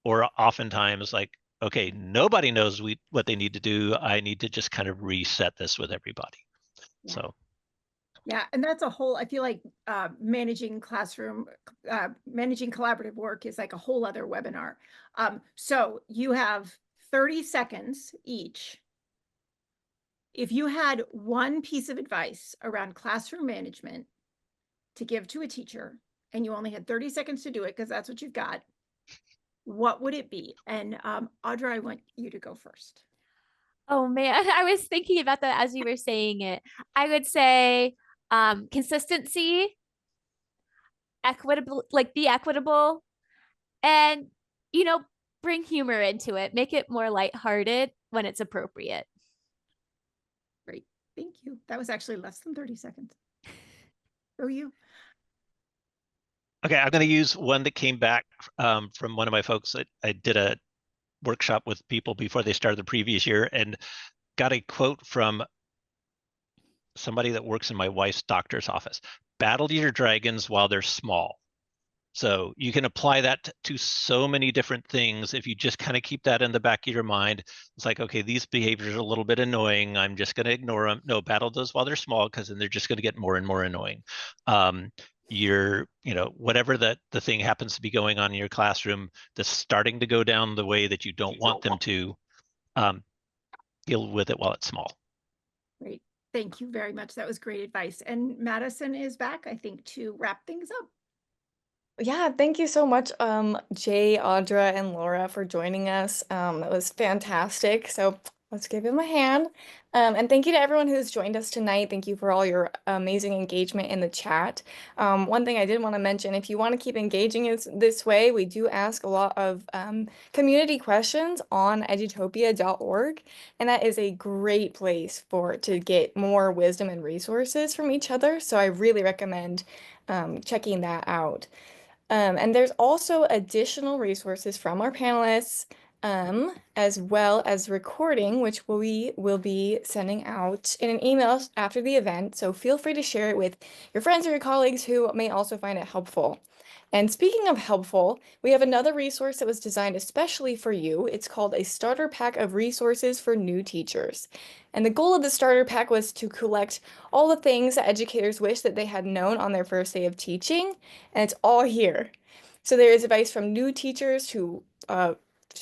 Or oftentimes like, okay, nobody knows what they need to do. I need to just kind of reset this with everybody. Yeah. So. Yeah, and that's a whole, I feel like managing collaborative work is like a whole other webinar. So you have 30 seconds each. If you had one piece of advice around classroom management to give to a teacher, and you only had 30 seconds to do it because that's what you've got, what would it be? And Audra, I want you to go first. Oh man, I was thinking about that as you were saying it. I would say consistency, equitable, like be equitable, and bring humor into it. Make it more lighthearted when it's appropriate. Great, thank you. That was actually less than 30 seconds. Oh, you. Okay, I'm going to use one that came back from one of my folks. I did a workshop with people before they started the previous year and got a quote from somebody that works in my wife's doctor's office. Battle your dragons while they're small. So you can apply that to so many different things. If you just kind of keep that in the back of your mind, it's like, okay, these behaviors are a little bit annoying. I'm just going to ignore them. No, battle those while they're small, because then they're just going to get more and more annoying. Whatever the thing happens to be going on in your classroom that's starting to go down the way that you don't want them to, deal with it while it's small. Great. Thank you very much. That was great advice. And Madison is back, I think, to wrap things up. Yeah, thank you so much, Jay, Audra, and Laura for joining us. That was fantastic. So let's give them a hand. And thank you to everyone who's joined us tonight. Thank you for all your amazing engagement in the chat. One thing I did want to mention, if you want to keep engaging this way, we do ask a lot of community questions on edutopia.org, and that is a great place to get more wisdom and resources from each other. So I really recommend checking that out. And there's also additional resources from our panelists, as well as recording, which we will be sending out in an email after the event. So feel free to share it with your friends or your colleagues who may also find it helpful. And speaking of helpful, we have another resource that was designed especially for you. It's called a starter pack of resources for new teachers. And the goal of the starter pack was to collect all the things that educators wish that they had known on their first day of teaching, and it's all here. So there is advice from new teachers to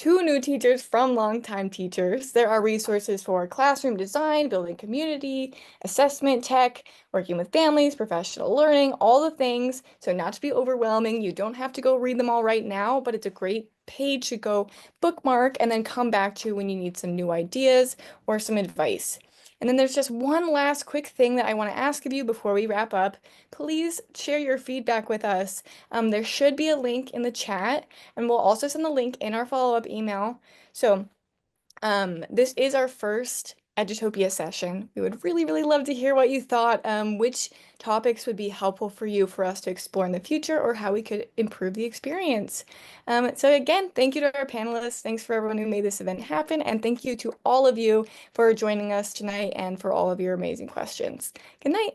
new teachers from longtime teachers. There are resources for classroom design, building community, assessment tech, working with families, professional learning, all the things. So not to be overwhelming, you don't have to go read them all right now, but it's a great page to go bookmark and then come back to when you need some new ideas or some advice. And then there's just one last quick thing that I want to ask of you before we wrap up. Please share your feedback with us. There should be a link in the chat, and we'll also send the link in our follow-up email. So this is our first Edutopia session. We would really, really love to hear what you thought, which topics would be helpful for you for us to explore in the future, or how we could improve the experience. So again, thank you to our panelists. Thanks for everyone who made this event happen. And thank you to all of you for joining us tonight and for all of your amazing questions. Good night.